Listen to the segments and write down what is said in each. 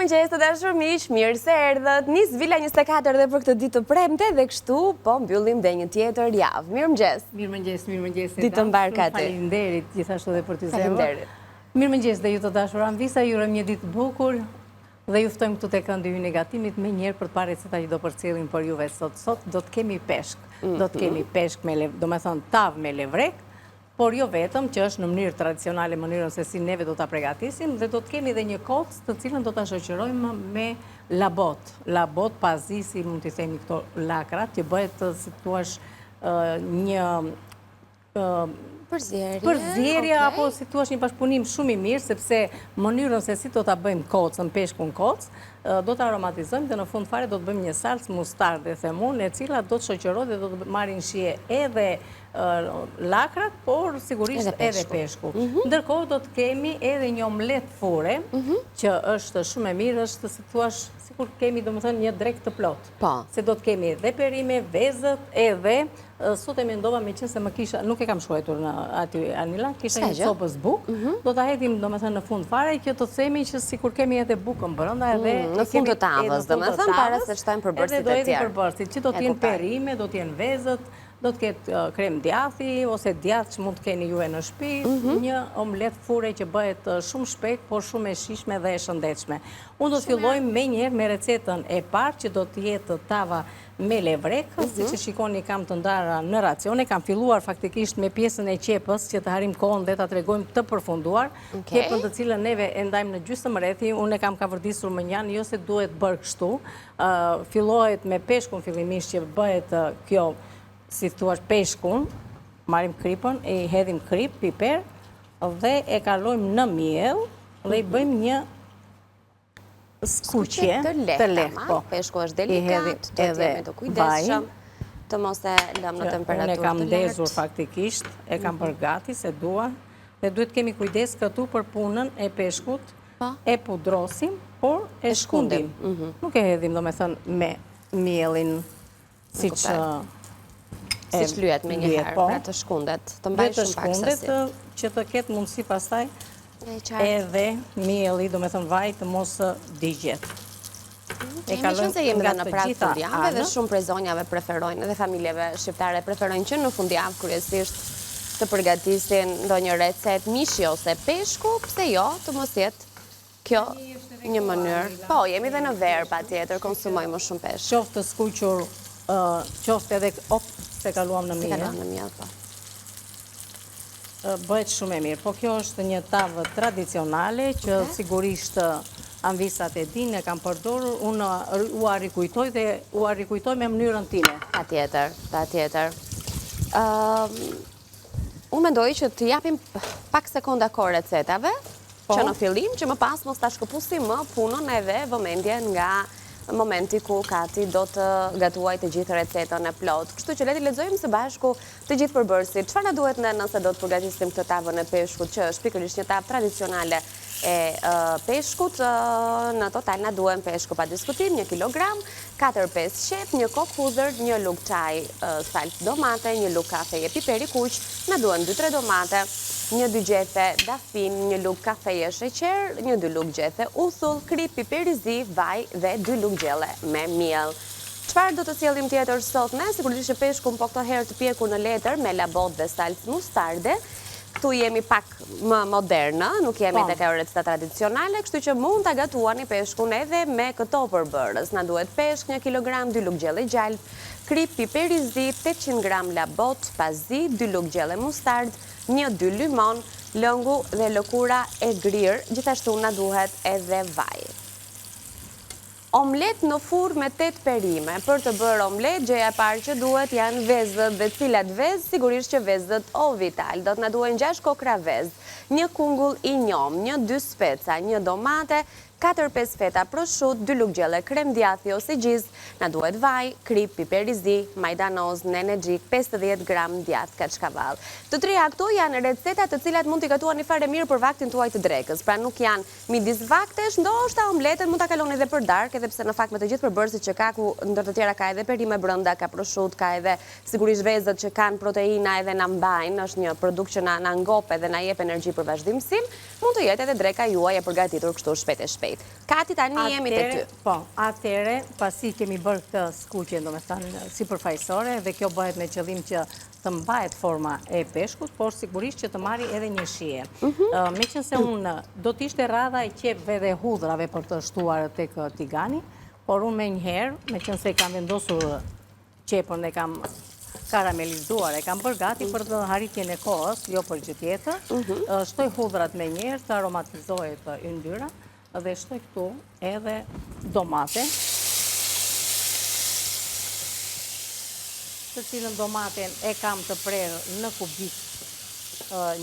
Mirëmëngjes të dashur miq, mirë se erdhët. Nis Vila 24 dhe për këtë ditë të premte dhe kështu po mbyllim dhe një tjetër javë. Mirëmëngjes. Mirëmëngjes. Ditë të mbar ka ti. Faleminderit gjithashtu dhe për të zemër. Faleminderit. Mirëmëngjes dhe ju të dashur Anvisa, ju urojmë një ditë bukur dhe ju ftojmë këtu tek Këndi i Negatimit me njëherë për të receta që do përcjellim për juve sot. Sot do të kemi peshk. Do të kemi peshk me tavë me levrek, por jo vetëm që është në mënyrë tradicionale, mënyrën se si neve do ta përgatisim, dhe do të kemi edhe një kocë të cilën do ta shoqërojmë me labot. Labot pazi, si mund t'i themi këto lakrat, që bëhet si thua një përzierje apo si thua një bashkëpunim shumë i mirë, sepse mënyrën se si do ta bëjmë kocën, peshkun kocë, do të aromatizojmë dhe në fund fare do të bëjmë një salcë mustarde, themun, e cila do të shoqërohet dhe do të marrin shije edhe lakrat, por sigurisht edhe peshku. Ndërkohë do të kemi edhe një omlet fure, që është shumë e mirë, është si thua sikur kemi domethënë një drek të plot. Se do të kemi edhe perime, vezët, edhe sot e mendova me qenë se më kisha, nuk e kam shkruar aty Anila, kisha një copës bukë, do ta hedhim domethënë në fund fare që të themi që sikur kemi edhe bukën brenda edhe në fund të tavës, domethënë para se shtojmë përbërësit e tjerë. Edhe do hedhim përbërësit, që do të jenë perime, do të jenë vezët, do të ketë krem djathi, ose djath që mund të keni ju e në shtëpi, një omlet fure që bëhet shumë shpejt, por shumë e shishme dhe e shëndetshme. Unë do të fillojmë me njëherë me recetën e parë, që do të jetë tava me levrek, si që shikoni kam të ndara në racione, kam filluar faktikisht me pjesën e qepës, që të harim kohën dhe ta tregojmë të përfunduar, qepën të cilën neve e ndajmë në gjysmë rrethi, unë e kam kavërdisur më njanë, jo se duhet bërë kështu, fillohet me peshkun fillimisht që bëhet kjo, si thuash peshkun, marim kripën, e hedhim krip, piper, dhe e kalojmë në miell, dhe i bëjmë një skuqje të lehtë. Peshku është delikat, do të jemi të kujdesshëm, të mos e lëmë në temperaturë të lartë. Unë e kam ndezur faktikisht, e kam bërë gati se dua, dhe duhet kemi kujdes këtu për punën e peshkut, e pudrosim, por e shkundim. Nuk e hedhim, do me thënë, me mielin, si që lyhet me njëherë, pra të shkundet, të mbaj shumë pak sasi. Që të ketë mundësi pastaj edhe mieli, do me thënë vaj, të mos digjet. Kemi qënë se jemi dhe në prakë fundjave dhe shumë prej zonjave preferojnë, edhe familjeve shqiptare preferojnë që në fundjavë kryesisht të përgatisin ndonjë recet mishi ose peshku, pse jo, të mos jetë kjo një mënyrë. Po, jemi dhe në verë pa tjetër, konsumojmë më shumë peshk. Qoftë të skuqur, qoftë edhe se kaluam në miell, po. Bëhet shumë e mirë, po kjo është një tavë tradicionale që sigurisht Anvisat e dinë, e kam përdorur, unë u arrikujtoj dhe u arrikujtoj me mënyrën time. Pa tjetër. Unë mendoj që të japim pak sekonda ko recetave, që në fillim, që më pas mos ta shkëpusim më punën edhe vëmendjen nga momenti ku Kati do të gatuaj të gjithë recetën e plot. Kështu që leti lexojmë së bashku të gjithë përbërësit. Çfarë na duhet ne nëse do të përgatisim këtë tavën e peshkut, që është pikërisht një tavë tradicionale e peshkut. Në total na duhen peshku pa diskutim, 1 kilogram, 4-5 qep, 1 kokë hudhër, 1 lugë çaj salcë domate, 1 lugë kafeje piperi kuq, na duhen 2-3 domate, 1-2 gjethe dafin, 1 lugë kafeje sheqer, 1-2 lugë gjethe uthull, krip, piperi zi, vaj dhe 2 lugë gjelle me miell. Çfarë do të sjellim tjetër sot ne? Sigurisht që peshkun po këto herë të pjekur në letër me labot dhe salcë mustarde. Këtu jemi pak më moderne, nuk jemi tek ajo receta tradicionale, kështu që mund ta gatuani peshkun edhe me këto përbërës. Na duhet peshk 1 kilogram, 2 lugë gjelle gjalp, krip, piperi zi, 800 gram labot, pazi, 2 lugë gjelle mustard, 1-2 limon, lëngu dhe lëkura e grirë, gjithashtu na duhet edhe vaj. Omlet në furrë me 8 perime. Për të bërë omlet, gjëja e parë që duhet janë vezët, dhe cilat vezë, sigurisht që vezët o vital. Do të na duhen 6 kokra vezë, 1 kungull i njom, 1-2 speca, 1 domate, 4-5 feta prosciutto, 2 lugë gjelle krem djathi ose gjiz, na duhet vaj, krip, piperi zi, majdanoz, nenexhik, 50 gram djath kaçkavall. Të treja këto janë receta të cilat mund t'i gatuani fare mirë për vaktin tuaj të drekës. Pra nuk janë midis vaktesh, ndoshta omletën mund ta kaloni edhe për darkë, edhe pse në fakt me të gjithë përbërësit që ka, ku ndër të tjera ka edhe perime brenda, ka prosciutto, ka edhe sigurisht vezët që kanë proteina edhe na mbajnë, është një produkt që na ngop edhe na jep energji për vazhdimsim, mund të jetë edhe dreka juaj e përgatitur kështu shpejt e shpejt. shpejt. Kati tani jemi të ty. Po, atëre, pasi kemi bërë këtë skuqje, do me thënë, si përfaqësore, dhe kjo bëhet me qëllim që të mbahet forma e peshkut, por sigurisht që të marri edhe një shije. Me qënë se unë do t'ishte radha e qepve dhe hudrave për të shtuar tek tigani, por unë me njëherë, me qënë se kam vendosur qepën dhe kam karamelizuar, e kam bërë gati për të haritjen e kohës, jo për gjë tjetër, shtoj hudrat me njerë, të aromatizohet yndyra, dhe shtoj këtu edhe domate, të cilën domaten e kam të prerë në kubik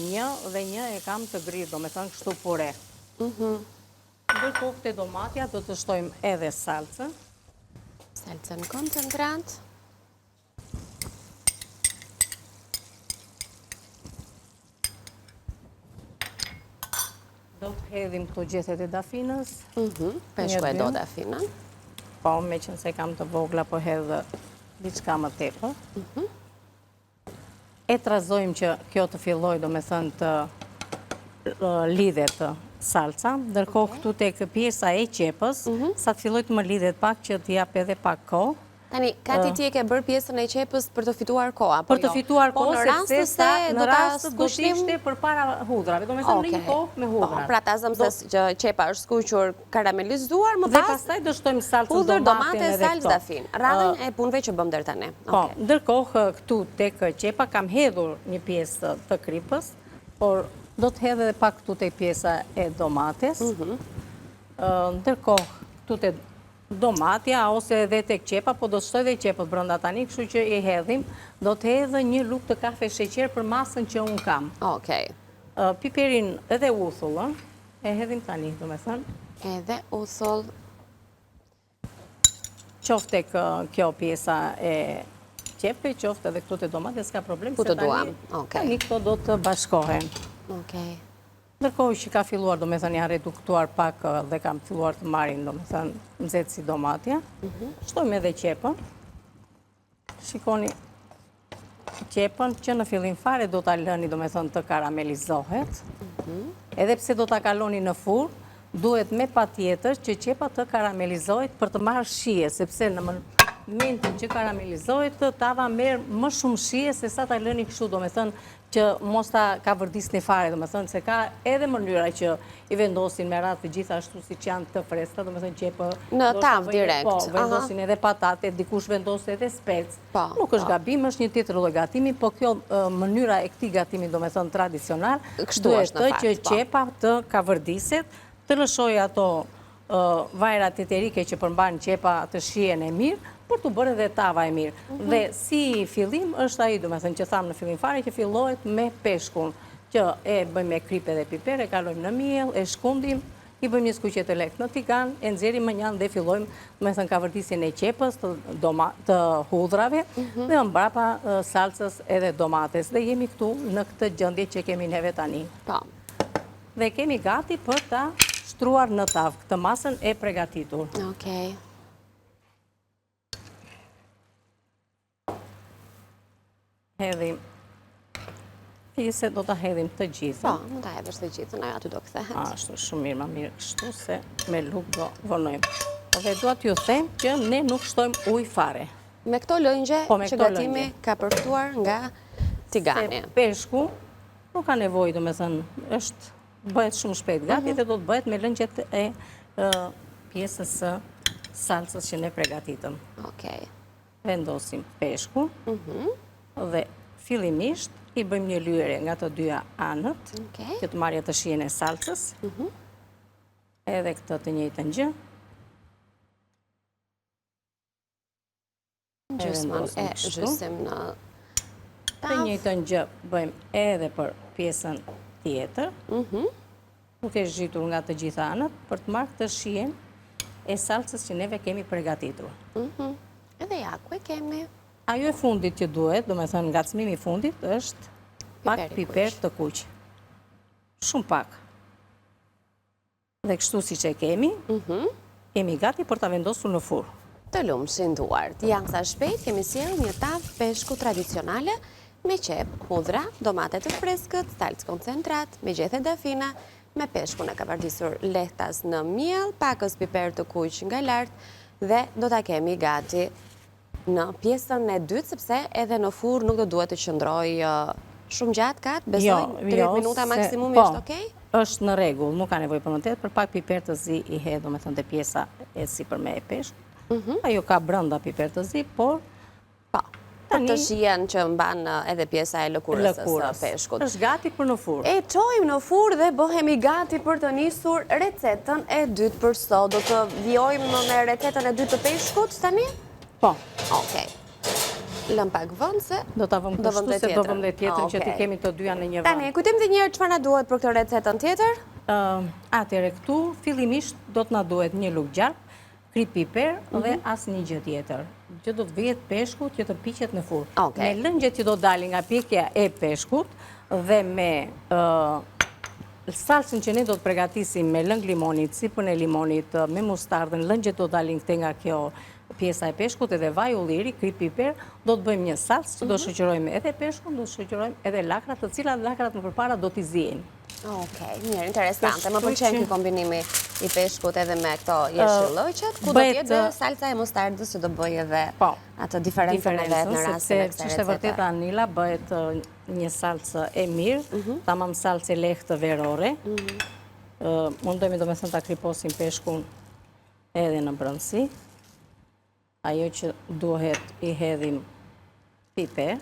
një dhe një e kam të grirë, do me thënë kështu pure. Ndërkohë këte domatja do të shtojmë edhe salcën. Salcën koncentrat. Do të hedhim këto gjethet e dafinës. Peshku e do dafinën. Po, me qënë se kam të vogla, po hedhë diçka më tepër. E trazojmë që kjo të filloj, do me thënë të lidhet salca, ndërkohë këtu tek pjesa e qepës, sa të filloj të më lidhet pak që t'jap edhe pak kohë. Tani, Kati ti e ke bërë pjesën e qepës për të fituar kohë, apo jo? Për të fituar kohë, sepse në rastë do t'ishte t'ishte për para hudrave, do me thënë në një kohë me hudrave. Pra ta zëmë se që qepa është skuqur karamelizuar, më Dhe pas pastaj do shtojmë salcën hudër, domaten domate, edhe salcë, këto. dafin. Radhën e punëve që bëm deri tani. Po, ndërkohë këtu tek qepa kam hedhur një pjesë të kripës, por do të hedhe edhe pak këtu tek pjesa e domates. Ndërkohë këtu te domatja ose edhe tek qepa, po do të shtoj dhe qepët brenda tani, kështu që i hedhim, do të hedhë një lugë të kafe sheqer për masën që unë kam. Okej. Piperin edhe uthullën, e hedhim tani, do me thënë. Edhe uthull. Qofte kjo pjesa e qepë, qofte edhe këtu të domate, s'ka problem, Ku të duam, tani këto do të bashkohen. Okej. Ndërkohë që ka filluar, do me thënë, janë reduktuar pak dhe kam filluar të marrin, do me thënë, nxehtë si domatja. Shtojmë edhe qepën. Shikoni qepën që në fillim fare do t'a lëni, do me thënë, të karamelizohet. Edhe pse do t'a kaloni në furr, duhet me patjetër që qepa të karamelizohet për të marrë shije, sepse në momentin që karamelizohet, tava merr më shumë shije se sa t'a lëni kështu, do me thënë, që mos ta ka vërdisni fare, do me thënë, se ka edhe mënyra që i vendosin me radhë të gjithashtu si që janë të freskëta, do me thënë qepë... Në tavë direkt. Po, vendosin edhe patate, dikush vendos edhe spec. Nuk është gabim, është një tjetër lloj gatimi, po kjo mënyra e këtij gatimi, do me thënë, tradicional, duhet të që qepa të ka vërdiset, të lëshoj ato vajrat eterike që përmban qepa të shijen e mirë, për të bërë edhe tava e mirë. Dhe si fillim është ai, do me thënë që thamë në fillim fare, që fillohet me peshkun, që e bëjmë me kripe dhe piper, e kalojmë në miell, e shkundim, i bëjmë një skuqje të lehtë në tigan, e nxjerrim më njanë dhe fillojmë, do me thënë, kavërdisjen e qepës, të hudrave, dhe mbrapa salcës edhe domates. Dhe jemi këtu në këtë gjendje që kemi neve tani. Dhe kemi gati për ta shtruar në tavë këtë masën e përgatitur. Okej. Hedhim pjesë, do të hedhim të gjitha. Po, mund të hedhësh të gjithën, aty do kthehet. Ashtu, shumë mirë, ma mirë kështu, se me lugë do vonojmë. Dhe dua t'ju them që ne nuk shtojmë ujë fare. Me këto lëngje që gatimi ka përftuar nga tigani. Se peshku nuk ka nevojë, do me thënë, bëhet shumë shpejt gati dhe do të bëhet me lëngjet e pjesës së salcës që ne përgatitëm. Okej. Vendosim peshku dhe fillimisht i bëjmë një lyerje nga të dyja anët, që të marrë të shijen e salcës, edhe këtë të njëjtën gjë. Gjysmën e zhysim në Të tavë. njëjtën gjë bëjmë edhe për pjesën tjetër, duke zhytur nga të gjitha anët, për të marrë të shijen e salcës që neve kemi përgatitur. Edhe ja, ku e kemi? Ajo e fundit që duhet, do me thënë ngacmimi i fundit, është pak piper të kuq. Shumë pak. Dhe kështu si që kemi, kemi gati për ta vendosur në furr. Të lumë shinduar. Janë sa shpejt, kemi sjellë një tavë peshku tradicionale me qep, hudra, domate të freskët, salcë koncentrat, me gjethe dafina, me peshkun e ka përdisur lehtas në miell, pakës piper të kuq nga lart dhe do ta kemi gati në pjesën e dytë, sepse edhe në furrë nuk do duhet të qëndroj shumë gjatë katë, besoj 30 minuta maksimumi është okej? Është në rregull, nuk ka nevojë për më tepër, për pak piper të zi i hedh, domethënë te pjesa e sipërme e peshkut. Ajo ka brenda piper të zi, por Për të shijen që mban edhe pjesa e lëkurës së peshkut. Është gati për në furrë. E çojmë në furrë dhe bëhemi gati për të nisur recetën e dytë për sot. Do të vijojmë me recetën e dytë të peshkut tani? Po. Okej. Lëm pak vend se do ta vëmë kështu se do vëmë dhe tjetrën që ti kemi të dyja në një vend. Tani, kujtojmë edhe një herë çfarë na duhet për këtë recetën tjetër? Atëherë këtu fillimisht do të na duhet një lugë gjarp, krip piper dhe asnjë gjë tjetër. Që do të vihet peshku që të piqet në furrë. Me lëngjet që do dalin nga pjekja e peshkut dhe me salsën që ne do të përgatisim me lëng limonit, sipën e limonit, me mustardën, lëngjet do dalin këte nga kjo pjesa e peshkut edhe vaj ulliri, krip piper, do të bëjmë një salsë që do shoqërojmë edhe peshkun, do të shoqërojmë edhe lakrat, të cilat lakrat më përpara do t'i zihen. Okej, mirë, interesante. Më pëlqen ky kombinimi i peshkut edhe me këto jeshillëqet, ku do të jetë salca e mustardës që do bëj edhe atë diferencën e vet në rastin e kësaj recete. Është vërtet Anila, bëhet një salcë e mirë, tamam salcë e lehtë verore. Mundojmë domethënë ta kriposim peshkun edhe në brendësi. Ajo që duhet i hedhim piper,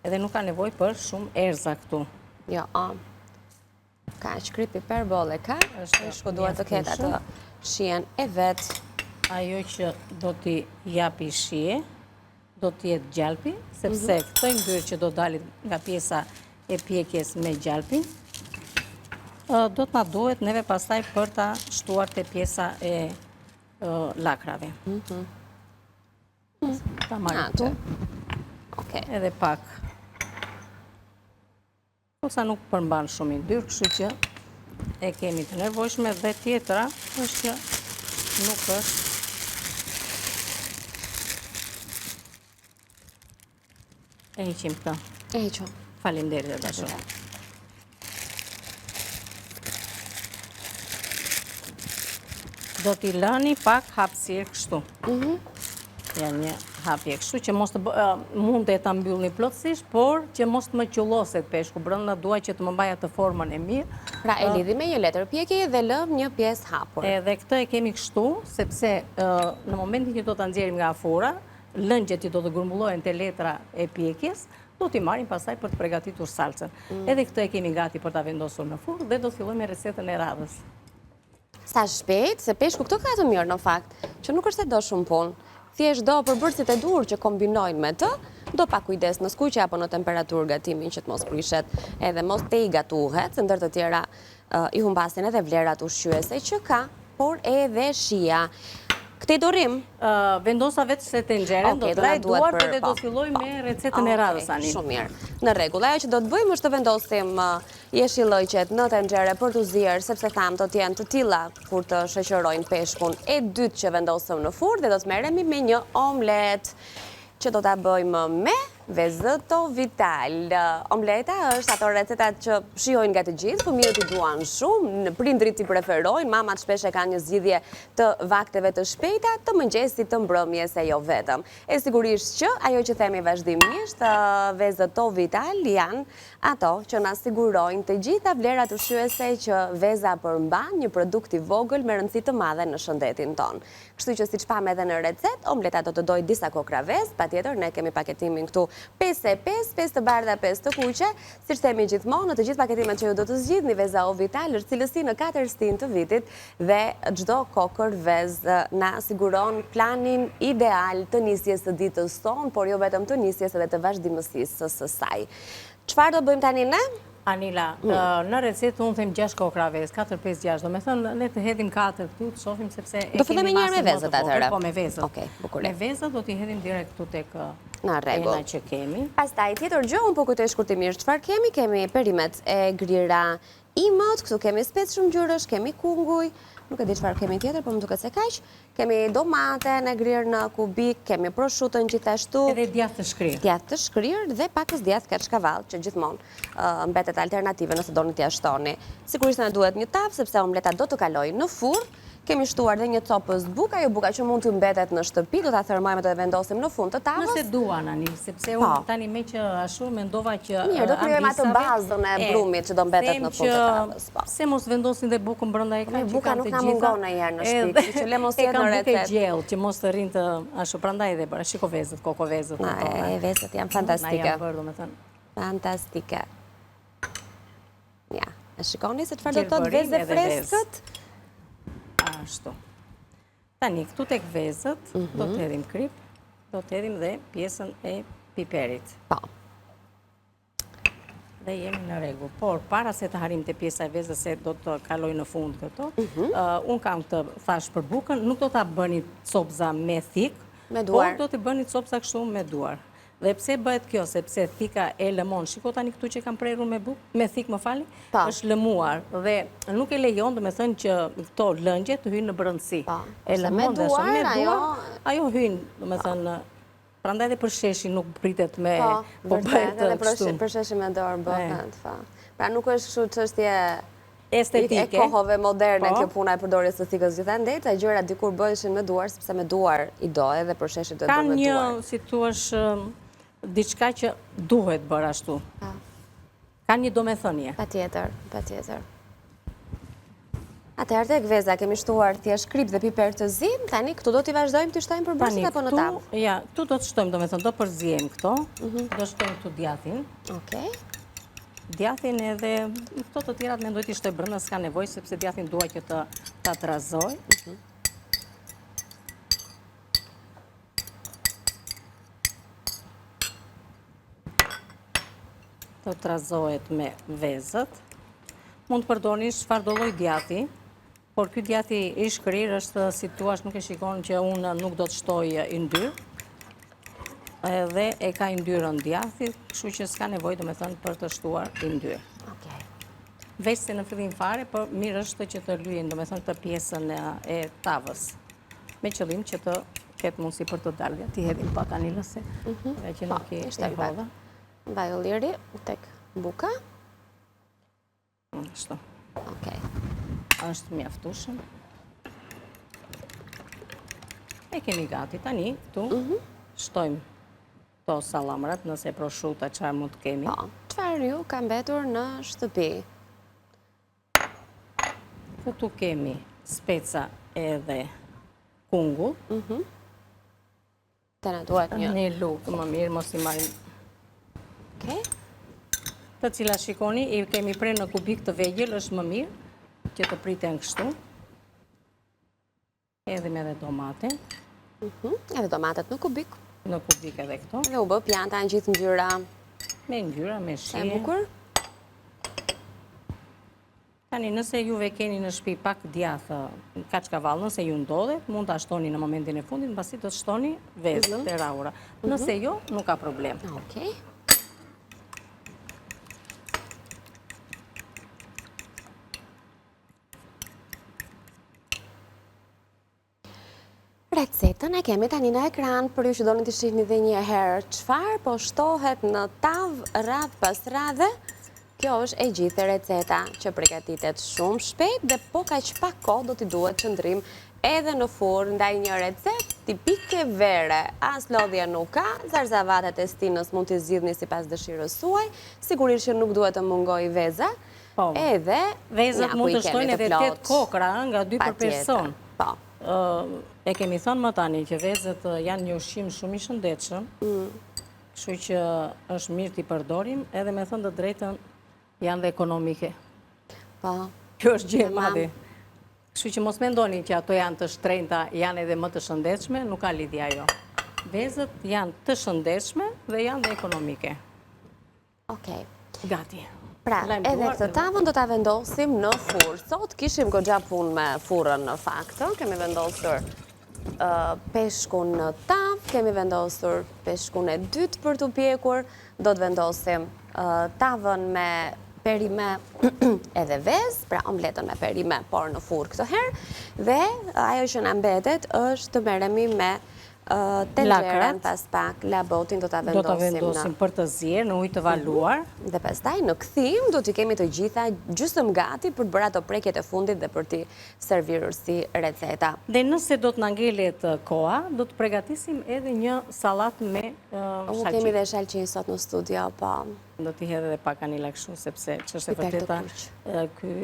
edhe nuk ka nevojë për shumë erza këtu. Jo, ka krip piper bolle ka, peshku duhet të ketë atë shijen e vet. Ajo që do t'i japi shije, do t'jetë gjalpi, sepse këtë yndyrë që do dalit nga pjesa e pjekjes me gjalpin, do t'na duhet neve pastaj për ta shtuar te pjesa e lakrave. Ta marrim këtu. Edhe pak. Sa nuk përmban shumë yndyrë, kështu që e kemi të nevojshme dhe tjetra është që nuk është. E heqim këtë. E heqim. Faleminderit dashur. Do t'i lëni pak hapësirë kështu. Janë një hapje kështu që mos të mund të ta mbyllni plotësisht, por që mos të më qulloset peshku brenda, dua që të më mbaj atë formën e mirë. Pra e lidhi me një letër pjekje dhe lëm një pjesë hapur. Edhe këtë e kemi kështu, sepse në momentin që do ta nxjerrim nga afura, lëngjet që do të grumbullohen te letra e pjekjes, do t'i marrim pastaj për të përgatitur salcën. Edhe këtë e kemi gati për ta vendosur në furrë dhe do të fillojmë me recetën e radhës. Sa shpejt, se peshku këto ka të mirë në fakt, që nuk është se do shumë punë. Thjesht do përbërësit e dur që kombinojnë me të, do pa kujdes në skuqe apo në temperaturë gatimin që të mos prishet edhe mos te i gatuhet, se ndër të tjera i humbasin edhe vlerat ushqyese që ka, por edhe shija. Këtej dorim? Vendosa vetë se tenxhere, do të laj duart edhe do të filloj me recetën e radhës, Anil. Shumë mirë. Në rregull, ajo që do të bëjmë është të vendosim jeshillëqet në tenxhere për t'u zier, sepse thamë do të jenë të tilla kur të shoqërojnë peshkun e dytë që vendosëm në furrë dhe do të merremi me një omlet që do ta bëjmë me vezëto vital. Omleta është ato recetat që shijojnë nga të gjithë, fëmijët i duan shumë, prindrit i preferojnë, mamat shpesh e kanë një zgjidhje të vakteve të shpejta, të mëngjesit, të mbrëmjes e jo vetëm. E sigurisht që ajo që themi vazhdimisht, vezëto vital janë ato që na sigurojnë të gjitha vlerat ushqyese që veza përmban, një produkt i vogël me rëndësi të madhe në shëndetin ton. Kështu që siç pam edhe në recet, omleta do të dojë disa kokra vezë, patjetër ne kemi paketimin këtu 5 e 5, 5 të bardha, 5 të kuqe, siç themi gjithmonë, në të gjithë paketimet që ju do të zgjidhni, veza O Vital është cilësi në 4 stin të vitit dhe çdo kokër vezë na siguron planin ideal të nisjes së ditës tonë, por jo vetëm të nisjes edhe të vazhdimësisë së saj. Çfarë do bëjmë tani ne? Anila, në recetë unë them 6 kokra vezë, 4, 5, 6, do me thënë ne të hedhim 4 këtu, të shofim sepse e kemi masën me vezët atëherë. Po, me vezët. Okej, bukur. Me vezët do t'i hedhim direkt këtu tek në rregull. ena që kemi. Pastaj tjetër gjë, unë po kujtoj shkurtimisht çfarë kemi? Kemi perimet e grira imët, këtu kemi spec shumë gjyrësh, kemi kunguj, nuk e di çfarë kemi tjetër, por më duket se kaq. Kemi domate në grirë në kubik, kemi prosciutën gjithashtu. Edhe djathë të shkrirë. Djathë të shkrirë dhe pakës djathë kachkavall, që gjithmonë mbetet alternative nëse doni t'ia shtoni. Sigurisht na duhet një tavë, sepse omleta do të kalojë në furrë. Kemi shtuar dhe një copës buka, ajo buka që mund të mbetet në shtëpi, do ta thërmojmë dhe vendosim në fund të tavës. Nëse duan ani, sepse unë tani me që ashtu mendova që mirë, do krijojmë atë bazën e brumit që do mbetet në fund të tavës. Se mos vendosin dhe bukën brenda e kanë. Buka nuk na mungon ndonjëherë në shtëpi, kështu që le mos jetë në recetë. Bukë gjellë që mos të rinë të ashtu, prandaj edhe bëra. Shiko vezët, kokovezët. Vezët janë fantastike. Na janë bërë, domethënë. Fantastike. Ja, e shikoni se çfarë do të thotë vezë freskët? Ashtu. Tani, këtu tek vezët, do të hedhim krip, do të hedhim dhe pjesën e piperit. Po. Dhe jemi në rregull. Por, para se të harim të pjesa e vezës se do të kaloj në fund këto, unë kam të thash për bukën, nuk do të bëni copza me thik, por do të bëni copza kështu me duar. Dhe pse bëhet kjo, sepse thika e lëmon, shiko tani këtu që kam prerur me bukë, me thik më fali, është lëmuar dhe nuk e lejon, do me thënë që këto lëngje të hynë në brëndësi. E lëmon dhe shumë me duar, ajo hynë, do me thënë, prandaj dhe përsheshi nuk pritet me, po bëhet kështu. Përsheshi me dorë bëhet, pra nuk është kështu çështje estetike. E kohove moderne kjo puna e përdorjes së thikës gjithandej, ca gjëra dikur bëheshin me duar, sepse me duar i do edhe përsheshit duhet bërë me duar. Ka një, si thuash, diçka që duhet bërë ashtu. Ka një domethënie. Patjetër, patjetër. Atëherë tek veza kemi shtuar thjesht krip dhe piper të zi, tani këtu do t'i vazhdojmë të shtojmë përbërësit apo në tavë? Ja, këtu do të shtojmë, domethënë do përzijmë këto, do shtojmë këtu djathin. Okej. Djathin edhe, këto të tjerat mendoj t'i shtoj brenda, s'ka nevojë, sepse djathin dua që ta trazoj. Të trazohet me vezët. Mund të përdorni çfarë do lloj djathi, por ky djathi i shkrirë është, si thua, nuk e shikon që unë nuk do të shtoj yndyrë. Edhe e ka yndyrën djathi, kështu që s'ka nevojë, domethënë, për të shtuar yndyrë. Okej. Veç se në fillim fare, por mirë është që të lyejnë, domethënë, këtë pjesën e tavës. Me qëllim që të ketë mundësi për të dalë. Ti hedhim pak anilë se që nuk e hodha. Vaj ulliri tek buka. Ashtu. Okej. Është mjaftueshëm. E kemi gati tani, këtu shtojmë to sallamrat, nëse prosciutto çfarë mund të kemi. Po, çfarë ju ka mbetur në shtëpi? Këtu kemi speca edhe kungull. Të na duhet një lukë më mirë, mos i marrim. Okej. Të cilat shikoni, i kemi prerë në kubik të vegjël, është më mirë që të priten kështu. Edhim edhe domate. Edhe domatet në kubik. Në kubik edhe këto. Dhe u bë pjanta në gjithë ngjyra. Me ngjyra, me Sa shije. bukur. Tani, nëse juve keni në shtëpi pak djathë kachkavall, nëse ju ndodhet, mund ta shtoni në momentin e fundit, mbasi do të shtoni vezët e rrahura. Nëse jo, nuk ka problem. Okej. Recetën e kemi tani në ekran, për ju që doni të shihni dhe një herë çfarë po shtohet në tavë radhë pas radhe. Kjo është e gjithë receta që përgatitet shumë shpejt dhe po kaq pak kohë do t'i duhet qëndrim edhe në furrë, ndaj një recetë tipike vere. As lodhje nuk ka, zarzavatet e stinës mund t'i zgjidhni sipas dëshirës suaj, sigurisht që nuk duhet të mungoj veza. Edhe vezët mund të shtojnë edhe 8 kokra nga 2 për person. Po. E kemi thënë më tani që vezët janë një ushqim shumë i shëndetshëm, kështu që është mirë t'i përdorim, edhe me thënë të drejtën janë dhe ekonomike. Po. Kjo është gjë e madhe. Kështu që mos mendoni që ato janë të shtrenjta, janë edhe më të shëndetshme, nuk ka lidhje ajo. Vezët janë të shëndetshme dhe janë dhe ekonomike. Okej. Gati. Pra, edhe këtë tavën do ta vendosim në furrë. Sot kishim goxha punë me furrën në fakt. Kemi vendosur peshkun në tavë, kemi vendosur peshkun e dytë për t'u pjekur, do të vendosim tavën me perime edhe vezë, pra omletën me perime, por në furrë këtë herë, dhe ajo që na mbetet është të merremi me tenxherën, pas pak labotin do ta vendosim për të zier në ujë të valuar. Dhe pastaj në kthim do t'i kemi të gjitha gjysmë gati për të bërë ato prekjet e fundit dhe për t'i servirur si receta. Dhe nëse do të na ngelet koha, do të përgatisim edhe një sallatë me shalqin. Kemi dhe shalqin sot në studio, po. Do t'i hedh edhe pak kanila kështu, sepse ç'është e vërteta ky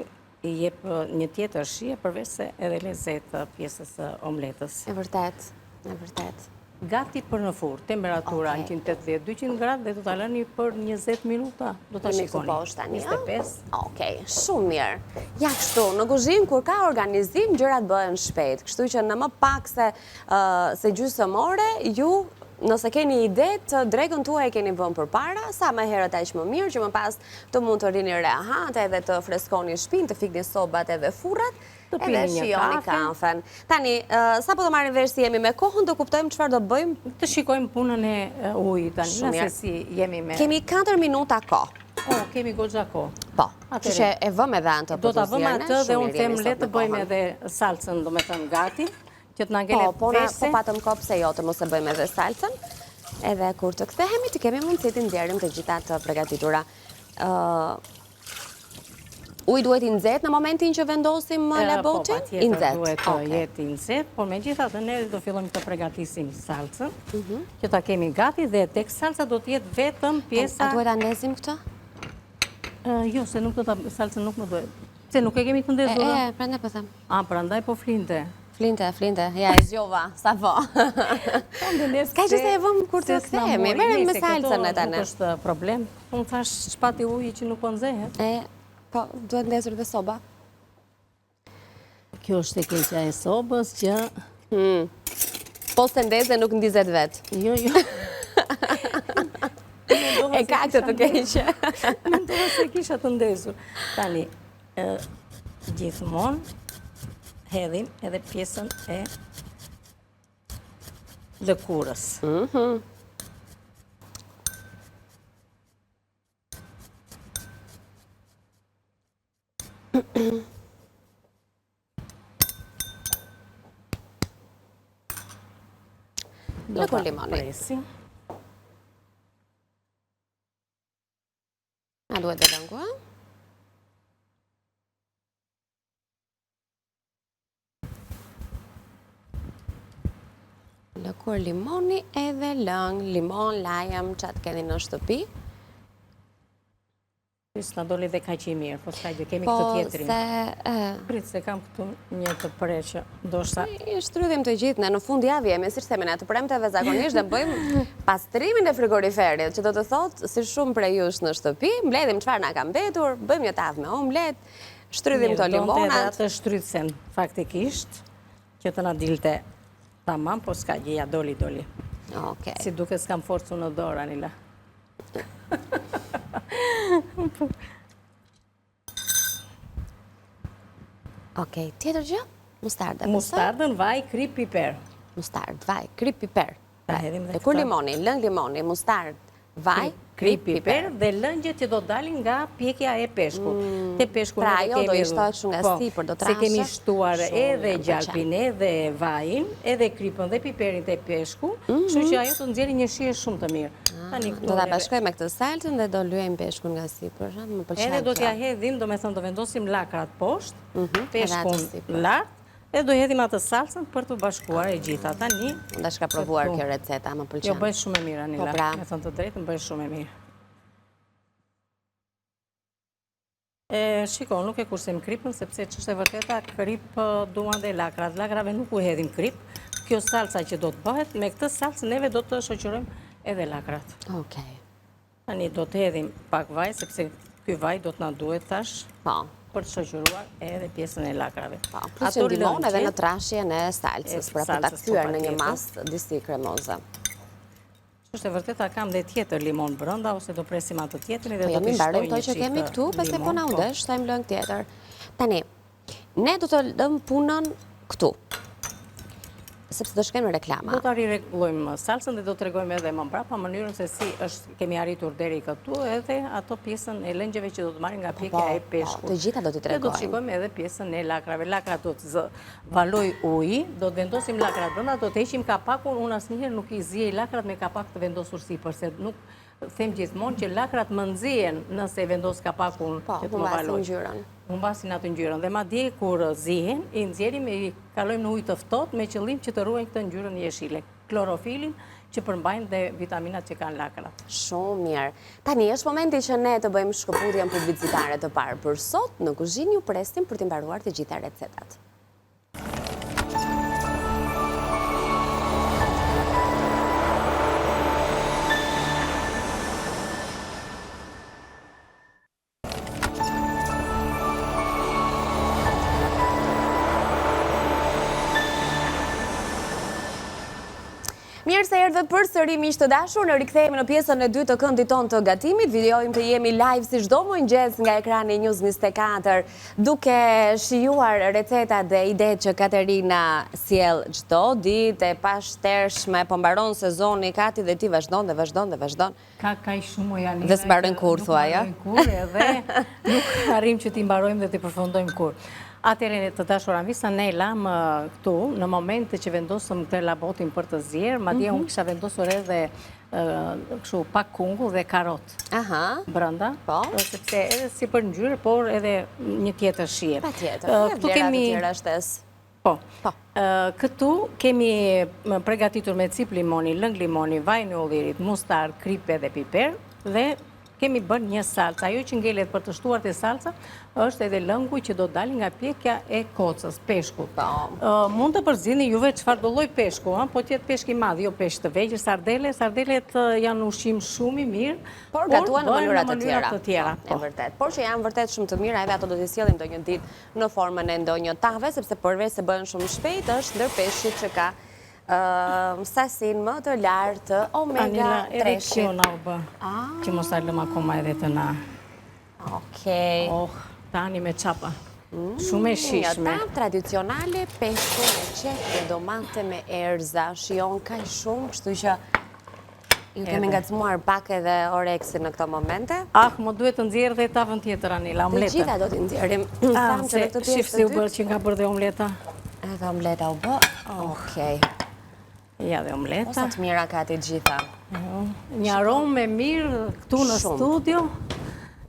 i jep një tjetër shije përveç se edhe lezet pjesës së omletës. E vërtet. E vërtet. Gati për në furrë, temperatura 180-200 gradë dhe do ta lëni për 20 minuta. Do ta shikoni. 25. Okej, shumë mirë. Ja kështu, në kuzhinë kur ka organizim, gjërat bëhen shpejt. Kështu që në më pak se gjysmë ore, ju nëse keni ide të drekën tuaj keni vënë përpara, sa më herët aq më mirë, që më pas të mund të rini rehat edhe të freskoni shtëpinë, të fikni sobat edhe furrat. Edhe shijoni kafen. Tani, sa po të marrim vesh si jemi me kohën, do kuptojmë çfarë do bëjmë? Të shikojmë punën e ujit tani, nëse si jemi me... Kemi 4 minuta kohë. Kemi goxha kohë. Po, që e vëmë edhe anë të do ta vëmë atë dhe unë them le të bëjmë edhe salcën, do me thënë gati, që të na ngelet po patëm kohë pse jo të mos e bëjmë edhe salcën. Edhe kur të kthehemi, të kemi mundësi të nxjerrim të gjitha të përgatitura. Uj duhet i nxehtë në momentin që vendosim labotin? Po, patjetër duhet të jetë i nxehtë, por megjithatë ne do fillojmë të përgatisim salcën, që ta kemi gati dhe tek salca do të jetë vetëm pjesa... A duhet ta ndezim këtë? Jo, se nuk do ta salcën nuk më duhet. Se nuk e kemi të ndezur. Prandaj po them. Prandaj po flinte. Flinte, ja e zgjova, sa po. Ska që se e vëmë kur të kthehemi, merrem me salcën e tani. Nuk është problem. Unë thash shpati uji që nuk po nxehet. Po, duhet ndezur dhe soba. Kjo është e keqja e sobës që... Po se ndeze nuk ndizet vetë. Jo. E ka këtë të keqe. Mendova se kisha të ndezur. Tani, gjithmonë hedhim edhe pjesën e lëkurës. Lëkur limoni. A duhet të lëngua? Lëkur limoni edhe lëng, limon, lajm, çat keni në shtëpi. S'na doli dhe kaq i mirë, po s'ka gjë, kemi këtë tjetrin. Prit se kam këtu një të preqë, ndoshta. I shtrydhim të gjithë, ne në fund javë jemi, si themi ne, të premteve zakonisht dhe bëjmë pastrimin e frigoriferit, që do të thotë si shumë prej jush në shtëpi, mbledhim çfarë na ka mbetur, bëjmë një tavë me omlet, shtrydhim të limonat. Atë shtrydhsen faktikisht, që të na dilte tamam, po s'ka gjë, ja doli. Si duke s'kam forcu në dorë, Anila. Okej, tjetër gjë? Mustardë. Mustardën, vaj, krip, piper. Mustardë, vaj, krip, piper. Dhe kur limoni, lëng limoni, mustardë, vaj, krip, piper. Dhe lëngjet që do dalin nga pjekja e peshku. Te peshku pra jo do ishtohet shumë nga sipër, do trashe. Se kemi shtuar edhe gjalpin, edhe vajin, edhe kripën dhe piperin te peshku, kështu që ajo të nxjerrë një shije shumë të mirë. Do ta bashkoj me këtë salcën dhe do lyejmë peshkun nga sipër. Edhe do t'ja hedhim, do me thënë, do vendosim lakrat poshtë, peshkun lart, edhe do hedhim atë salcën për të bashkuar e gjitha. Tani... Nda shka provuar kjo receta, më pëlqen. Jo, bëjt shumë e mirë, Anila. Me thënë të drejtën, bëjt shumë e mirë. Shiko, nuk e kursim kripën, sepse që është e vërteta, krip duan dhe lakrat. Lakrave nuk u hedhim krip. Kjo salca që do të bëhet, me këtë salcë neve do të shoqërojmë edhe lakrat. Okej. Tani do të hedhim pak vaj, sepse ky vaj do të na duhet tash. Po. Për të shoqëruar edhe pjesën e lakrave. Plus që ndihmon edhe në trashjen e salcës, pra për ta kthyer në një masë disi kremoze. Është e vërteta, kam dhe tjetër limon brenda, ose do presim atë tjetërin dhe do të shtoj një çik që kemi këtu, pse po na u desh, shtojmë lëng tjetër. Tani, ne do të lëm punën këtu. sepse do shkojmë në reklama. Do të rregulojmë salsën dhe do të tregojmë edhe më mbrapa mënyrën se si kemi arritur deri këtu edhe ato pjesën e lëngjeve që do të marrin nga pjekja e peshkut. Të gjitha do t'i tregojmë. Do të shikojmë edhe pjesën e lakrave. Lakrat do të valoj ujë, do të vendosim lakrat brenda, do të heqim kapakun. Unë asnjëherë nuk i ziej lakrat me kapak të vendosur sipër, se nuk them gjithmonë që lakrat më nxehen nëse vendos kapakun që të më valoj. Humbasin atë ngjyrën. Dhe madje kur zihen, i nxjerrim e i kalojmë në ujë të ftohtë me qëllim që të ruajnë këtë ngjyrën jeshile, klorofilin që përmbajnë dhe vitaminat që kanë lakrat. Shumë mirë. Tani është momenti që ne të bëjmë shkëputjen publicitare të parë për sot. Në kuzhinë ju presim për të mbaruar të gjitha recetat. Mirë se erdhët përsëri miq të dashur, ne rikthehemi në pjesën e dytë të këndit tonë të gatimit. Videojmë të jemi live si çdo mëngjes nga ekrani News 24, duke shijuar recetat dhe idetë që Katerina sjell çdo ditë e pashtershme, po mbaron sezoni Kati dhe ti vazhdon. Ka kaq shumë janë. Dhe s'mbarojnë kur thua, ja? Kur edhe nuk arrim që ti mbarojmë dhe ti përfundojmë kur. Atëherë të dashura misa, ne lam këtu në momentin që vendosëm këtë labotin për të zier, madje unë kisha vendosur edhe kështu pak kungull dhe karot. Brenda, sepse edhe si për ngjyrë, por edhe një tjetër shije. Patjetër. Këtu kemi shtesë. Po. Këtu kemi përgatitur me cip limoni, lëng limoni, vaj në ullirit, mustard, kripe dhe piper dhe kemi bërë një salca. Ajo që ngelet për të shtuar të salca është edhe lëngu që do dalë nga pjekja e kocës, peshkut. Mund të përzini juve çfarë do lloj peshku, po tjetë peshk i madh, jo peshk të vegjël, sardele. Sardelet janë ushqim shumë i mirë, por gatuan në mënyra të tjera. E vërtet. Por që janë vërtet shumë të mira, edhe ato do t'i sjellim ndonjë ditë në formën e ndonjë tave, sepse përveç se bëhen shumë shpejt, është ndër peshqit që ka sasin më të lartë omega 3. Edhe kjo na u bë, që mos ta lëm akoma edhe të na. Okej. Tani me çapa. Shumë e shishme. Një tavë tradicionale, peshku me qepë dhe domate me erza. Shijon kaq shumë, kështu që ju kemi ngacmuar pak edhe oreksin në këto momente. Më duhet të nxjerr dhe tavën tjetër, Anila, omleta. Të gjitha do t'i nxjerrim. Shif si u bërë që nga bërë dhe omleta. Edhe omleta u bë. Okej. Ja dhe omleta. Ose të mira ka të gjitha. Një aromë me mirë këtu në studio.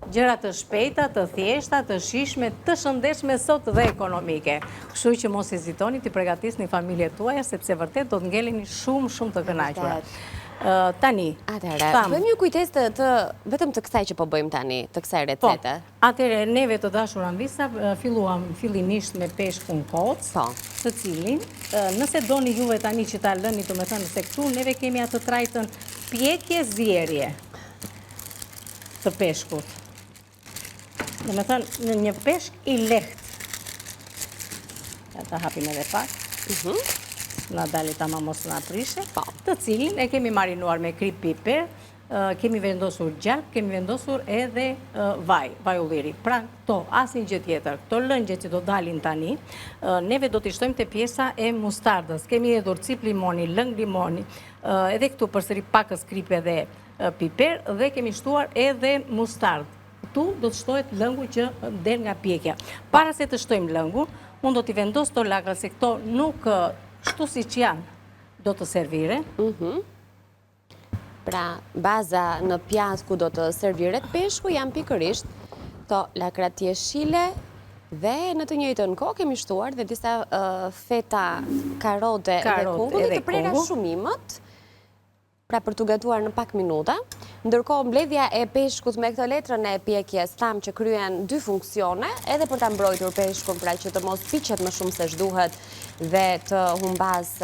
Gjëra të shpejta, të thjeshta, të shishme, të shëndetshme sot dhe ekonomike. Kështu që mos hezitoni t'i përgatisni familjet tuaja, sepse vërtet do të ngeleni shumë të kënaqura. Tani, bëjmë një kujtes të vetëm të kësaj që po bëjmë tani, të kësaj recete. Atëherë, neve të dashur anvisa, filluam fillimisht me peshkun kocë, të cilin, nëse doni juve tani që ta lëni, të me thënë se këtu, neve kemi atë trajtën pjekje zjerje të peshkut. Dhe me thënë, në një peshk i lehtë. Ta hapim edhe pak. Na dali tama mos na prishe, të cilin e kemi marinuar me krip piper, kemi vendosur gjalp, kemi vendosur edhe vaj ulliri. Pra, këto, asnjë gjë tjetër, këto lëngje që do dalin tani, neve do t'i shtojmë te pjesa e mustardës. Kemi hedhur cip limoni, lëng limoni, edhe këtu përsëri pakës kripe dhe piper, dhe kemi shtuar edhe mustard. Këtu do të shtohet lëngu që del nga pjekja. Para se të shtojmë lëngu, unë do t'i vendos to lakra, se këto nuk kështu si që janë, do të servire. Pra, baza në pjatë ku do të serviret peshku janë pikërisht to lakrat jeshile dhe në të njëjtën kohë kemi shtuar dhe disa feta karote dhe kungullit të prera shumimët, pra për të gatuar në pak minuta. Ndërkohë mbledhja e peshkut me këtë letrën e pjekjes tham që kryen dy funksione, edhe për ta mbrojtur peshkun, pra që të mos piqet më shumë se ç'duhet dhe të humbas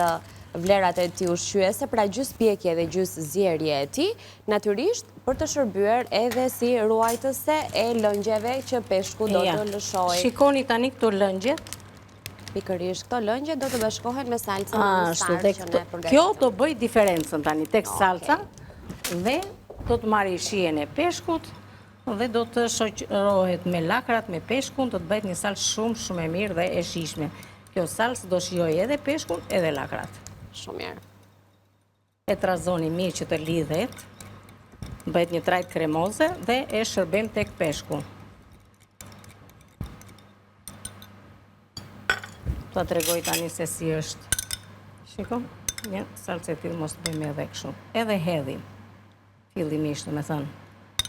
vlerat e tij ushqyese, pra gjys pjekje dhe gjys zjerje e tij, natyrisht për të shërbyer edhe si ruajtëse e lëngjeve që peshku do të lëshojë. Shikoni tani këto lëngjet. Pikërisht këto lëngje do të bashkohen me salcën e mustard që ne përgatitur. Kjo do bëj diferencën tani tek salca dhe do të marrë shijen e peshkut dhe do të shoqërohet me lakrat, me peshkun, do të bëhet një salcë shumë e mirë dhe e shijshme. Kjo salcë do shijoj edhe peshkun edhe lakrat. Shumë mirë. E trazoni mirë që të lidhet, bëhet një trajt kremoze dhe e shërbem tek peshku. Ta tregoj tani se si është. Shiko, një salcë e tillë mos të bëjmë edhe kështu. Edhe hedhim. Fillimisht, do të thënë,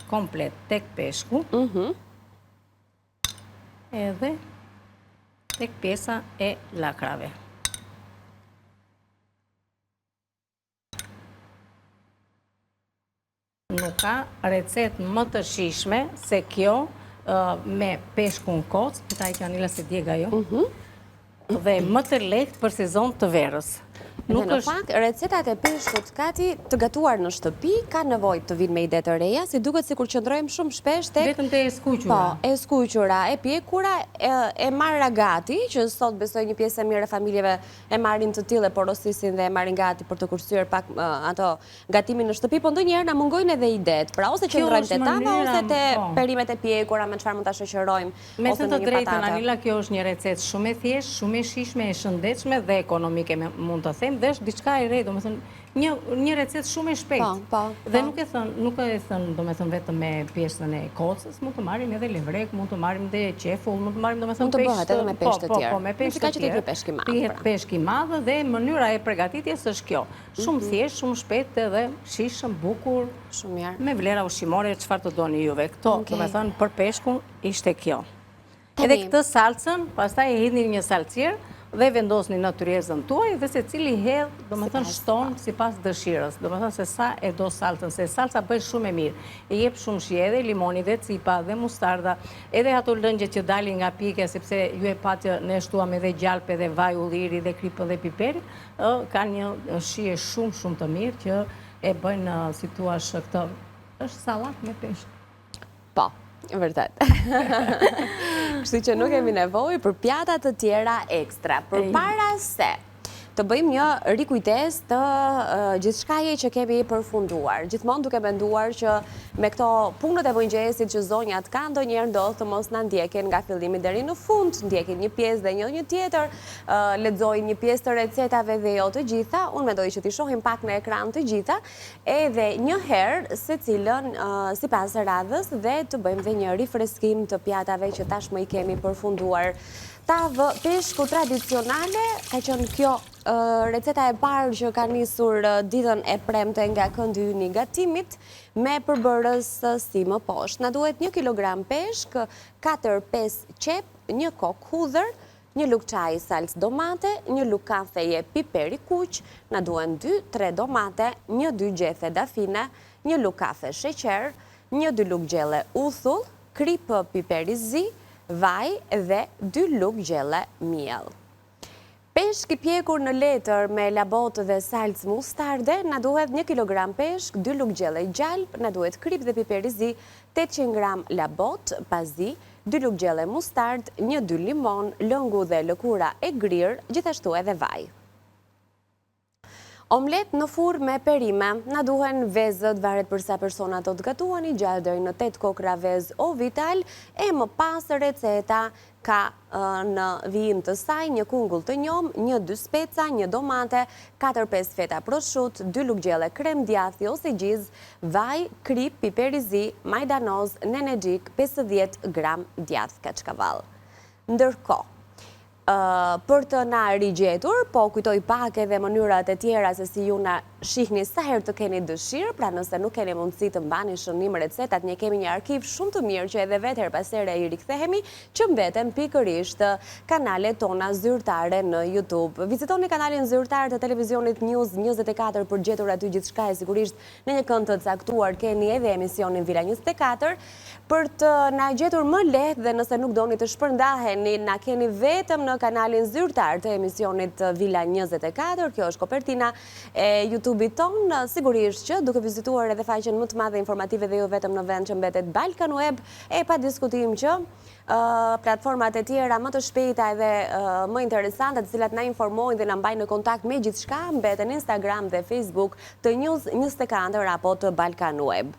komplet tek peshku. Edhe tek pjesa e lakrave. Nuk ka recet më të shishme se kjo me peshkun kocë, këta i Anila se djega jo, dhe më të lehtë për sezon të verës. Dhe në fakt, recetat e peshkut Kati të gatuar në shtëpi ka nevojë të vinë me ide të reja, si duket sikur qëndrojmë shumë shpesh tek vetëm te e skuqura. Po, e skuqura, e pjekura, e marra gati, që sot besoj një pjesë e mirë e familjeve e marrin të tillë, porosisin dhe e marrin gati për të kursyer pak ato gatimin në shtëpi, po ndonjëherë na mungojnë edhe idetë. Pra ose qëndrojmë te tava ose te perimet e pjekura me çfarë mund ta shoqërojmë. Me të drejtën, Anila, kjo është një recetë shumë e thjeshtë, shumë e shijshme, e shëndetshme dhe ekonomike, mund të them, dhe është diçka e re, domethënë një recetë shumë e shpejtë. Dhe nuk e thën, domethënë vetëm me pjesën e kocës, mund të marrim edhe levrek, mund të marrim edhe qefull, mund të marrim domethënë mund të bëhet edhe me peshk të tjerë. Po, me peshk të tjerë. Pihet peshk i madh dhe mënyra e përgatitjes është kjo. Shumë thjeshtë, shumë shpejtë edhe shishëm, bukur, shumë mirë. Me vlera ushqimore, çfarë të doni juve. Kto, domethënë për peshkun ishte kjo. Edhe këtë salcën, pastaj e hidhni një salcier dhe vendosni në tryezën tuaj dhe se cili hedh, domethënë shton sipas dëshirës. Domethënë se sa e do salcën, se salca bëhet shumë e mirë. E jep shumë shije, edhe limoni, dhe cipa, dhe mustarda, edhe ato lëngjet që dalin nga pike, sepse ju e patë ne shtuam edhe gjalpë, edhe vaj ulliri, dhe kripë dhe piperi, kanë një shije shumë të mirë që e bëjnë, si thua, këtë është sallat me peshk. Po. Vërtet. Kështu që nuk kemi nevojë për pjata të tjera ekstra. Përpara se të bëjmë një rikujtes të gjithçkaje që kemi përfunduar. Gjithmonë duke menduar që me këto punët e mëngjesit që zonjat kanë, ndonjëherë ndodh të mos na ndjekin nga fillimi deri në fund, ndjekin një pjesë dhe një tjetër, lexojnë një pjesë të recetave dhe jo të gjitha. Unë mendoj që t'i shohim pak në ekran të gjitha, edhe një herë secilën sipas radhës dhe të bëjmë dhe një rifreskim të pjatave që tashmë i kemi përfunduar. Tavë peshku tradicionale, ka qenë kjo receta e parë që ka nisur ditën e premte nga këndi ynë i gatimit me përbërës si më poshtë. Na duhet 1 kilogram peshk, 4-5 qep, 1 kokë hudhër, 1 lugë çaj salcë domate, 1 lugë kafeje piperi kuq, na duhen 2-3 domate, 1-2 gjethe dafine, 1 lugë kafe sheqer, 1-2 lugë gjelle uthull, kripë piperi zi, vaj dhe 2 lugë gjelle miell. Peshk i pjekur në letër me labot dhe salcë mustarde, na duhet 1 kilogram peshk, 2 lugë gjelle gjalp, na duhet kripë dhe piperi zi, 800 gram labot, pazi, 2 lugë gjelle mustard, 1-2 limon, lëngu dhe lëkura e grirë, gjithashtu edhe vaj. Omlet në furrë me perime, na duhen vezët, varet për sa persona do të gatuani, gjatë deri në 8 kokra vezë o vital, e më pas receta ka në vijim të saj 1 kungull të njom, 1-2 speca, 1 domate, 4-5 feta prosciutto, 2 lugë gjelle krem djathi ose gjiz, vaj, krip, piperi zi, majdanoz, nenexhik, 50 gram djath kaçkavall. Ndërkohë, për të na rigjetur, po kujtoj pak edhe mënyrat e tjera se si ju na shihni sa herë të keni dëshirë, pra nëse nuk keni mundësi të mbani shënim recetat, ne kemi një arkiv shumë të mirë që edhe vetë her pas here i rikthehemi, që mbeten pikërisht kanalet tona zyrtare në YouTube. Vizitoni kanalin zyrtar të televizionit News 24 për gjetur aty gjithçka, e sigurisht në një kënd të caktuar keni edhe emisionin Vila 24, për të na gjetur më lehtë dhe nëse nuk doni të shpërndaheni, na keni vetëm në kanalin zyrtar të emisionit Vila 24, kjo është kopertina e YouTube-it ton, sigurisht që duke vizituar edhe faqen më të madhe informative dhe jo vetëm në vend që mbetet Balkan Web, e pa diskutim që platformat e tjera më të shpejta edhe më interesante, të cilat na informojnë dhe na mbajnë në kontakt me gjithçka, mbeten Instagram dhe Facebook të News 24 apo të Balkan Web.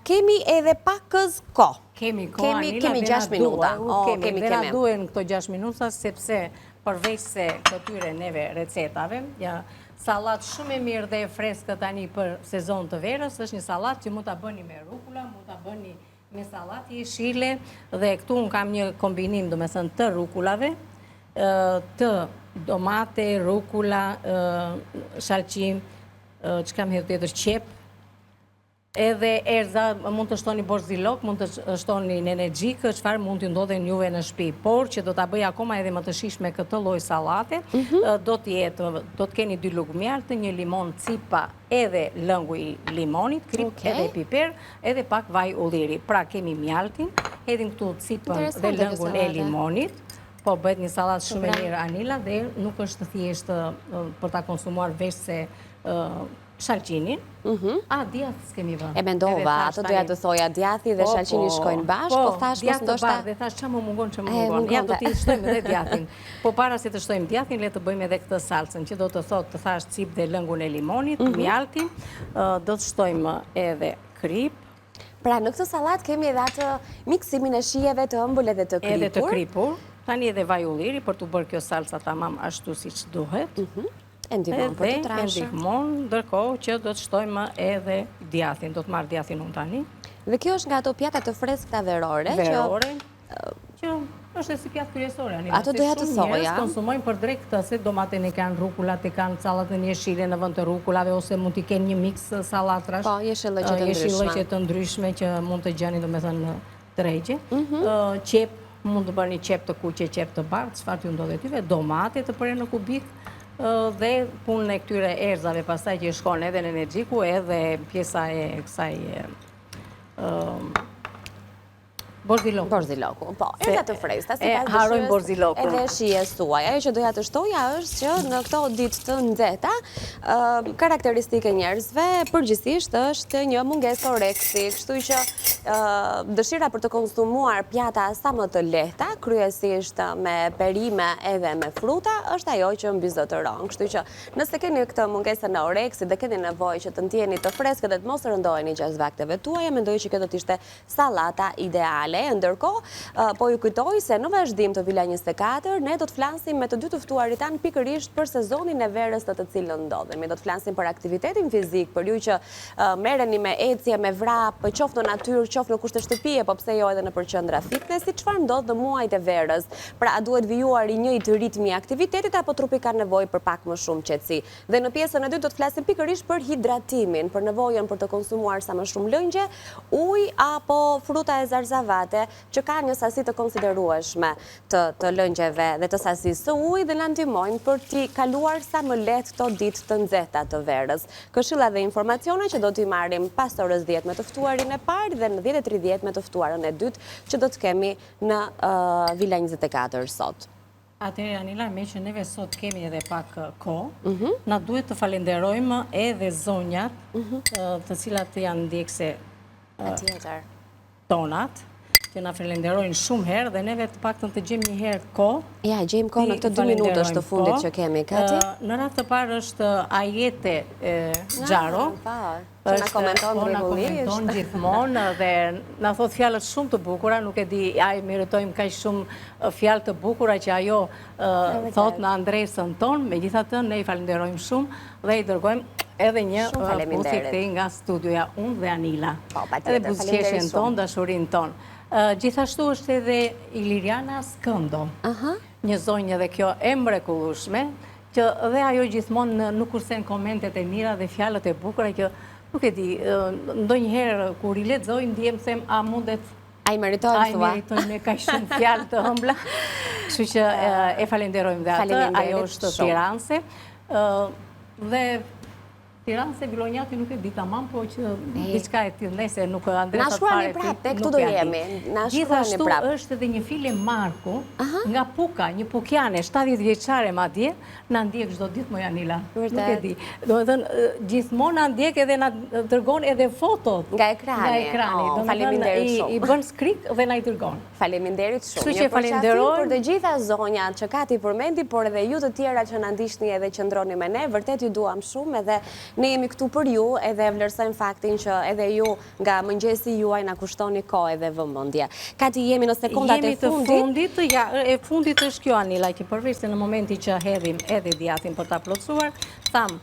Kemi edhe pakës kohë. Kemi 6 minuta. Kemi, dhe na duhen këto 6 minuta, sepse përveç se këtyre neve recetave, salat shumë e mirë dhe e freskë tani për sezon të verës, është një salat që mund ta bëni me rukula, mund ta bëni me salat jeshile, dhe këtu unë kam një kombinim, domethënë, të rukulave, të domate, rukula, shalqim, që kam hedhë tjetër qep, edhe erza, mund të shtoni borzilok, mund të shtoni nenergjik, çfarë mund të ndodhen juve në shtëpi. Por që do ta bëj akoma edhe më të shishme këtë lloj sallate, do të keni 2 lugë mjaltë, një limon cipa edhe lëngu i limonit, krip edhe piper, edhe pak vaj ulliri. Pra kemi mjaltin, hedhim këtu cipën dhe lëngun e limonit. Po bëhet një sallatë shumë e mirë, Anila, dhe nuk është thjesht për ta konsumuar veç se shalqinin. Djathë s'kemi vënë. E mendova, ato doja të thoja djathi dhe shalqini shkojnë bashkë, po thash mos ndoshta. Dhe thash që më mungon. Ja do t'i shtojmë edhe djathin. Po para se të shtojmë djathin, le të bëjmë edhe këtë salsën, që do të thotë të thash cip dhe lëngun e limonit, mjaltin, do të shtojmë edhe krip. Pra në këtë sallatë kemi edhe atë miksimin e shijeve të ëmbël edhe të kripur. Edhe të kripur. Tani edhe vaj ulliri për të bërë kjo salsa tamam ashtu siç duhet. Ndihmon për të trashë. Ndihmon, ndërkohë që do të shtojmë edhe djathin. Do të marr djathin unë tani. Dhe kjo është nga ato pjatat të freskëta verore. Që është si pjatë kryesore. Ato doja të thoja. Njerëz konsumojnë për drejt këtë, se domaten e kanë, rukulat e kanë, sallatën jeshile në vend të rukulave, ose mund t'i kenë një miks sallatrash. Po, jeshillëqe të ndryshme që mund të gjeni domethënë në tregje. Qep, mund të bëni qep të kuqe, qep të bardhë, çfarë t'ju ndodhet juve, domate të përre në kubik, dhe punën e këtyre erzave pastaj që shkon edhe në energjiku edhe pjesa e kësaj Borziloku, po, erza të freskëta, sipas harojmë borzilokun. Edhe shijes tuaj. Ajo që doja të shtoja është që në këto ditë të nxehta, karakteristike njerëzve përgjithsisht është një mungesë oreksi, kështu që dëshira për të konsumuar pjata sa më të lehta, kryesisht me perime edhe me fruta, është ajo që mbizotëron. Kështu që nëse keni këtë mungesën e oreksit dhe keni nevojë që të ndjeni të freskët dhe të mos rëndoheni gjatë vakteve tuaja, mendoj që kjo do të ishte sallata ideale. Ndërkohë, po ju kujtoj se në vazhdim të Vila 24, ne do të flasim me të dy të ftuarit tanë pikërisht për sezonin e verës në të cilën ndodhemi. Do të flasim për aktivitetin fizik, për ju që merreni me ecje, me vrap, qoftë në natyrë, qoftë në kushte shtëpie, po pse jo edhe në qendra fitnessi, çfarë ndodh në muajt e verës. Pra, a duhet vijuar i njëjtë ritmi i aktivitetit apo trupi ka nevojë për pak më shumë qetësi. Dhe në pjesën e dytë do të flasim pikërisht për hidratimin, për nevojën për të konsumuar sa më shumë lëngje, ujë apo fruta e zarzavate, që ka një sasi të konsiderueshme të lëngjeve dhe të sasisë së ujit dhe na ndihmojnë për t'i kaluar sa më lehtë këto ditë të nxehta të verës. Këshilla dhe informacione që do t'i marrim pas orës 10 me të ftuarin e parë dhe në 10:30 me të ftuarën e dytë që do të kemi në Vila 24 sot. Atëherë, Anila, me që neve sot kemi edhe pak kohë, na duhet të falenderojmë edhe zonjat, të cilat janë ndjekse tonat, që na falenderojnë shumë herë dhe neve të paktën të gjejmë një herë kohë. Ja, gjejmë kohë në këtë 2 minutash të fundit që kemi, Kati. Në radhë të parë është Ajete Xharo. Që na komenton rregullisht gjithmonë dhe na thot fjalët shumë të bukura, nuk e di, ai meritojmë kaq shumë fjalë të bukura që ajo thot në adresën tonë. Megjithatë, ne i falenderojmë shumë dhe i dërgojmë edhe një buzëqeshje nga studioja unë dhe Anila. Edhe buzëqeshjen tonë, dashurinë tonë. Gjithashtu është edhe Iliriana Skëndo, një zonjë dhe kjo e mrekullueshme, që dhe ajo gjithmonë nuk kursen komentet e mira dhe fjalët e bukura që nuk e di, ndonjëherë kur i lexoj ndiem them a mundet ai meritojnë me kaq shumë fjalë të ëmbla. Kështu që e falenderojmë dhe atë, ajo është tiranse. Dhe Tiranse Vilonjati nuk e di tamam, po që diçka e tillë nese nuk Na shkruani prapë, tek këtu do jemi. Gjithashtu është edhe një file Marku nga Puka, një pukjane 70 vjeçare madje, na ndjek çdo ditë mo Janila. Nuk e di. Domethënë gjithmonë na ndjek edhe na dërgon edhe fotot nga ekrani. Faleminderit shumë. I bën skrik dhe na i dërgon. Faleminderit shumë. Kështu që falenderoj për të gjitha zonjat që Kati përmendi, por edhe ju të tjera që na ndiqni edhe qëndroni me ne, vërtet ju duam shumë edhe ne jemi këtu për ju edhe vlerësojmë faktin që edhe ju nga mëngjesi juaj na kushtoni kohë edhe vëmendje. Kati jemi në sekondat e fundit. E fundit është kjo, Anila, që përveç se në momenti që hedhim edhe djathtin për ta plotësuar, tham,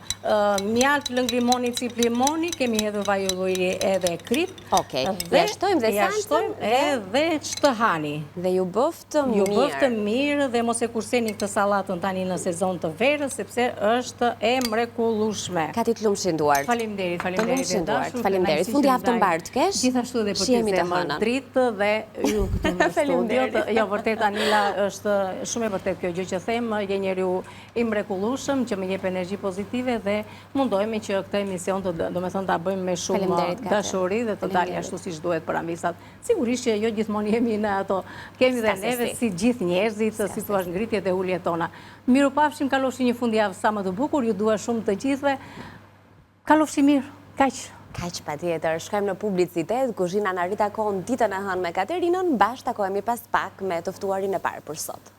mjalt lëngrimoni, ciplimoni, kemi hedhur vaj ulliri edhe krip. Okej, jashtojmë dhe jashtojmë edhe ç'të hani. Dhe ju bëftë mirë. Ju bëftë mirë dhe mos e kurseni këtë sallatën tani në sezon të verës, sepse është e mrekullueshme. Kati të lumshin duart. Faleminderit. Faleminderit. Fundi javë të mbarë të kesh. Gjithashtu edhe për të zemër dritë dhe ju këtu në studio. Jo, vërtet, Anila, është shumë e vërtet kjo gjë që them, je njeriu i mrekullueshëm që më jep energji pozitive dhe mundohemi që këtë emision domethënë ta bëjmë me shumë dashuri dhe të dalë ashtu siç duhet për amisat. Sigurisht që jo gjithmonë jemi në ato, kemi dhe neve si gjithë njerëzit, si thua, ngritjet e uljet tona. Mirupafshim, kalofshi një fundjavë sa më të bukur, ju dua shumë të gjithëve. Kalofshi mirë, kaq. Kaq patjetër, shkojmë në publicitet, kuzhina na rit takon ditën e hënë me Katerinën, bashkë takohemi pas pak me të ftuarin e parë për sot.